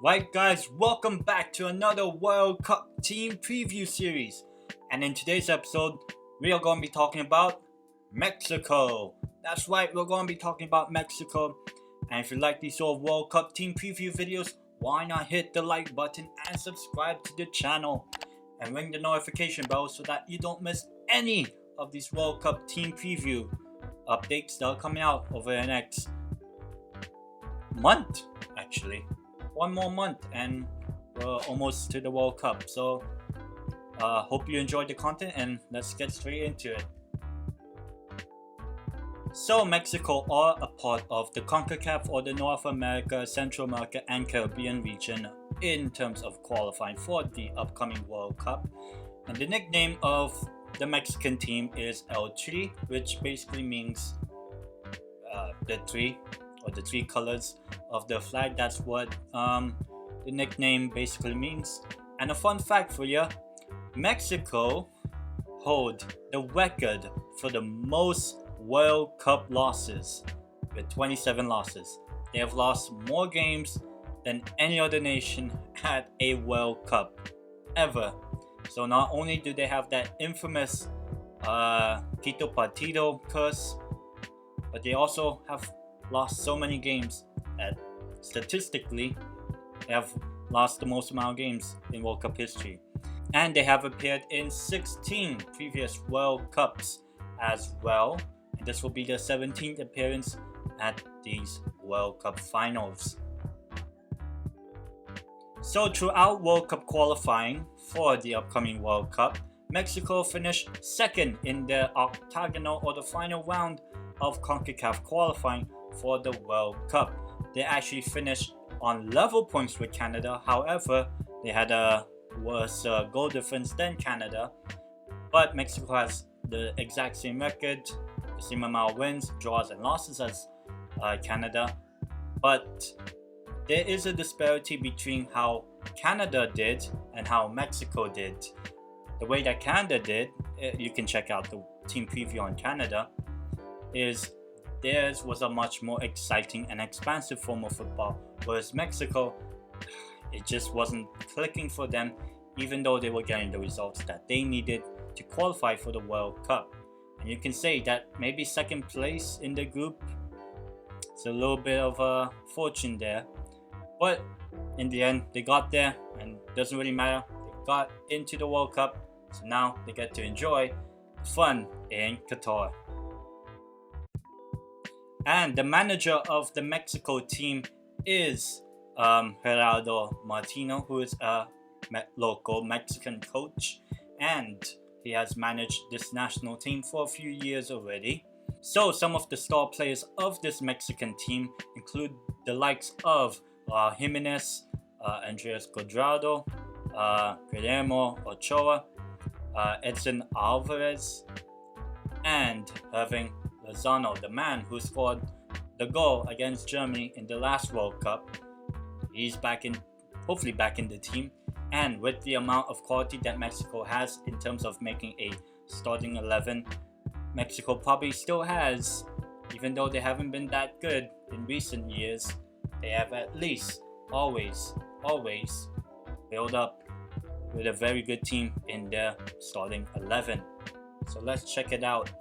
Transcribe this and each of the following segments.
Right guys, welcome back to another World Cup team preview series. And in today's episode, we are going to be talking about Mexico. That's right, we're going to be talking about Mexico. And if you like these sort of World Cup team preview videos, why not hit the like button and subscribe to the channel. And ring the notification bell so that you don't miss any of these World Cup team preview updates that are coming out over the next month, actually. One more month and we're almost to the World Cup. So hope you enjoyed the content and let's get straight into it. So Mexico are a part of the CONCACAF, or the North America, Central America and Caribbean region in terms of qualifying for the upcoming World Cup. And the nickname of the Mexican team is El Tri, which basically means the three, or the three colors of the flag. That's what the nickname basically means. And a fun fact for you, Mexico hold the record for the most World Cup losses with 27 losses. They have lost more games than any other nation at a World Cup ever. So not only do they have that infamous Quito Partido curse, but they also have lost so many games that statistically they have lost the most amount of games in World Cup history. And they have appeared in 16 previous World Cups as well. And this will be their 17th appearance at these World Cup finals. So throughout World Cup qualifying for the upcoming World Cup, Mexico finished second in the octagonal, or the final round of CONCACAF qualifying for the World Cup. They actually finished on level points with Canada. However, they had a worse goal difference than Canada. But Mexico has the exact same record, the same amount of wins, draws and losses as Canada. But there is a disparity between how Canada did and how Mexico did. The way that Canada did, you can check out the team preview on Canada, is theirs was a much more exciting and expansive form of football, whereas Mexico, it just wasn't clicking for them, even though they were getting the results that they needed to qualify for the World Cup. And you can say that maybe second place in the group, it's a little bit of a fortune there, but in the end they got there, and it doesn't really matter. They got into the World Cup, so now they get to enjoy the fun in Qatar. And the manager of the Mexico team is Gerardo Martino, who is a local Mexican coach, and he has managed this national team for a few years already. So some of the star players of this Mexican team include the likes of Jimenez, Andres Cuadrado, Guillermo Ochoa, Edson Alvarez, and Irving Lozano, the man who scored the goal against Germany in the last World Cup. He's hopefully back in the team. And with the amount of quality that Mexico has in terms of making a starting 11, Mexico probably still has, even though they haven't been that good in recent years, they have at least always built up with a very good team in their starting 11. So let's check it out.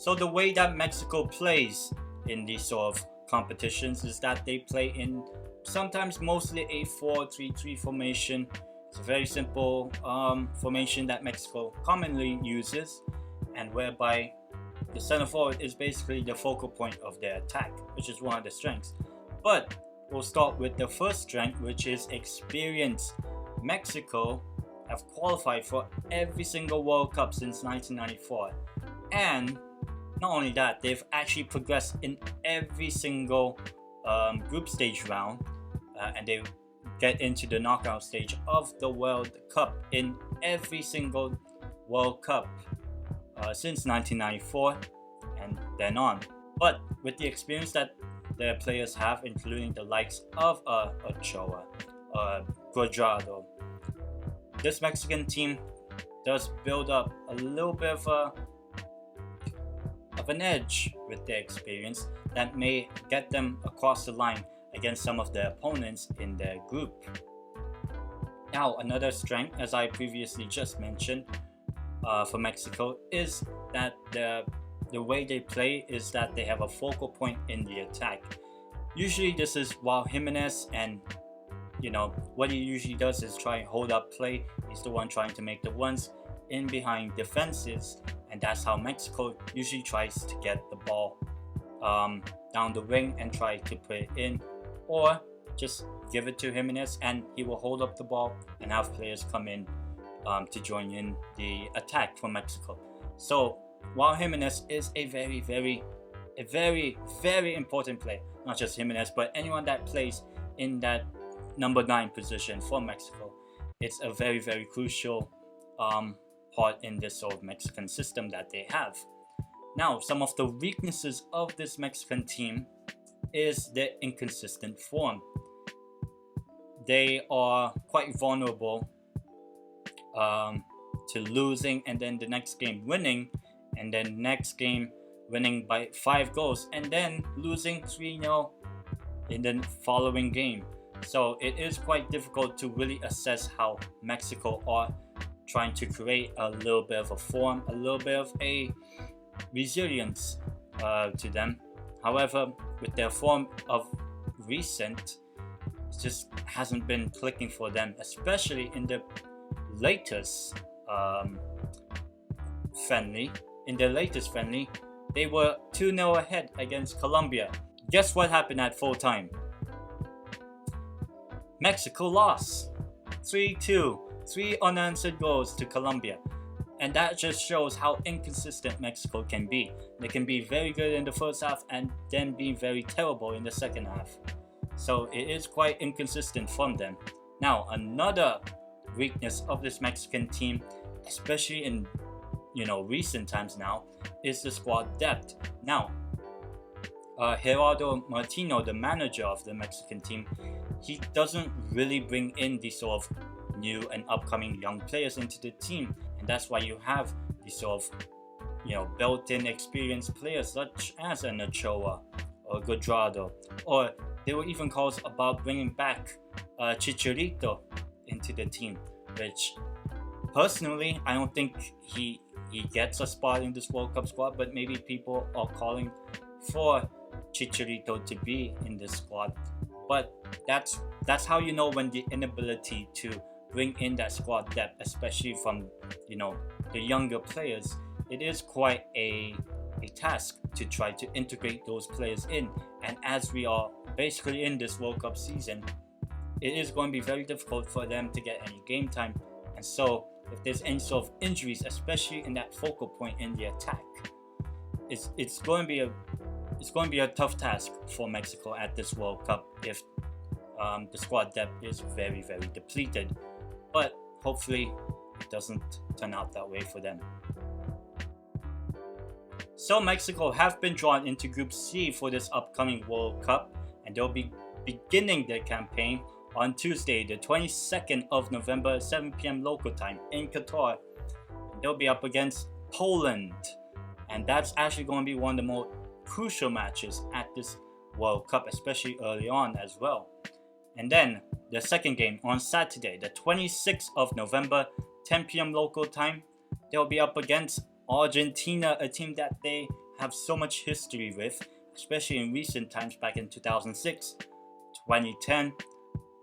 So the way that Mexico plays in these sort of competitions is that they play in sometimes mostly a 4-3-3 formation. It's a very simple formation that Mexico commonly uses, and whereby the center forward is basically the focal point of their attack, which is one of the strengths. But we'll start with the first strength, which is experience. Mexico have qualified for every single World Cup since 1994, and not only that, they've actually progressed in every single group stage round, and they get into the knockout stage of the World Cup in every single World Cup since 1994 and then on. But with the experience that their players have, including the likes of Ochoa, Cuadrado, this Mexican team does build up a little bit of an edge with their experience that may get them across the line against some of the opponents in their group. Now, another strength, as I previously just mentioned, for Mexico is that the way they play is that they have a focal point in the attack. Usually this is Raul Jimenez, and what he usually does is try and hold up play. He's the one trying to make the runs in behind defenses, and that's how Mexico usually tries to get the ball down the wing and try to put it in, or just give it to Jimenez and he will hold up the ball and have players come in to join in the attack for Mexico. So Raul Jimenez is a very, very important player. Not just Jimenez, but anyone that plays in that number 9 position for Mexico. It's a very, very crucial part in this sort of Mexican system that they have. Now, some of the weaknesses of this Mexican team is their inconsistent form. They are quite vulnerable to losing and then the next game winning, and then next game winning by 5 goals and then losing 3-0 in the following game. So it is quite difficult to really assess how Mexico are trying to create a little bit of a form, a little bit of a resilience to them. However, with their form of recent, it just hasn't been clicking for them, especially in the latest friendly. In their latest friendly, they were 2-0 ahead against Colombia. Guess what happened at full time? Mexico lost 3-2, 3 unanswered goals to Colombia. And that just shows how inconsistent Mexico can be. They can be very good in the first half and then be very terrible in the second half. So it is quite inconsistent from them. Now, another weakness of this Mexican team, especially in recent times now, is the squad depth. Now, Gerardo Martino, the manager of the Mexican team, he doesn't really bring in these sort of new and upcoming young players into the team, and that's why you have these sort of built-in experienced players such as an Ochoa or Guajardo, or there were even calls about bringing back Chicharito into the team, which personally I don't think he gets a spot in this World Cup squad, but maybe people are calling for Chicharito to be in this squad. But that's how you know when the inability to bring in that squad depth, especially from the younger players, it is quite a task to try to integrate those players in. And as we are basically in this World Cup season, it is going to be very difficult for them to get any game time. And so if there's any sort of injuries, especially in that focal point in the attack, it's going to be a tough task for Mexico at this World Cup if the squad depth is very, very depleted. But hopefully it doesn't turn out that way for them. So Mexico have been drawn into Group C for this upcoming World Cup, and they'll be beginning their campaign on Tuesday, the 22nd of November, 7 p.m. local time in Qatar. They'll be up against Poland, and that's actually going to be one of the more crucial matches at this World Cup, especially early on as well. And then the second game on Saturday, the 26th of November, 10 p.m. local time, they'll be up against Argentina, a team that they have so much history with, especially in recent times back in 2006, 2010,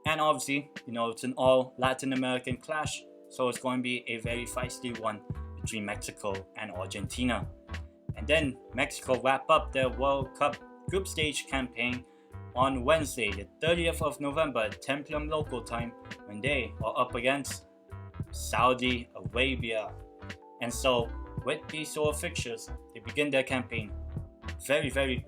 and obviously, it's an all Latin American clash, so it's going to be a very feisty one between Mexico and Argentina. And then Mexico wrap up their World Cup group stage campaign on Wednesday, the 30th of November, 10 p.m. local time, when they are up against Saudi Arabia. And so with these sort of fixtures, they begin their campaign very,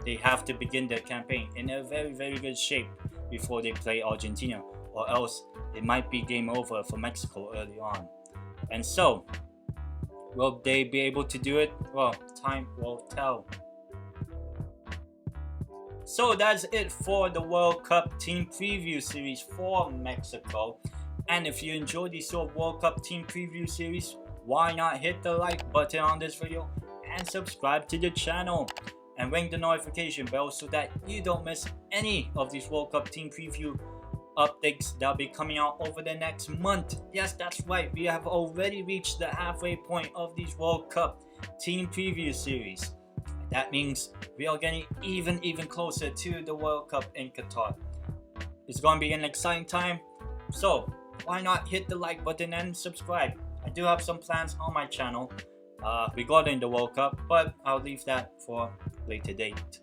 they have to begin their campaign in a very, very good shape before they play Argentina, or else it might be game over for Mexico early on. And so, will they be able to do it? Well, time will tell. So that's it for the World Cup team preview series for Mexico. And if you enjoyed this sort of World Cup team preview series, why not hit the like button on this video and subscribe to the channel. and ring the notification bell so that you don't miss any of these World Cup team preview updates that'll be coming out over the next month. Yes, that's right, we have already reached the halfway point of these World Cup team preview series. That means we are getting even closer to the World Cup in Qatar. It's going to be an exciting time, so why not hit the like button and subscribe. I do have some plans on my channel regarding the World Cup, but I'll leave that for later date.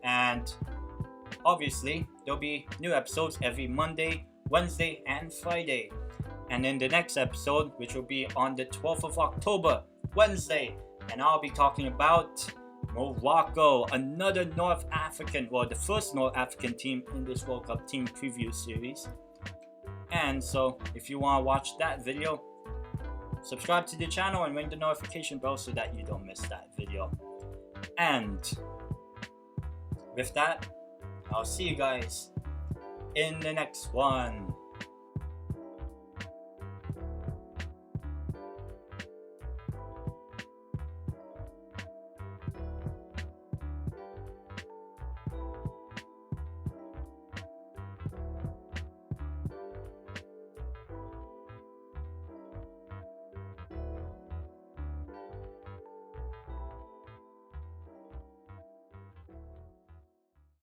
And obviously there'll be new episodes every Monday, Wednesday and Friday. And in the next episode, which will be on the 12th of October, Wednesday, and I'll be talking about Morocco, another North African, well, the first North African team in this World Cup team preview series. And so if you want to watch that video, subscribe to the channel and ring the notification bell so that you don't miss that video. And with that, I'll see you guys in the next one.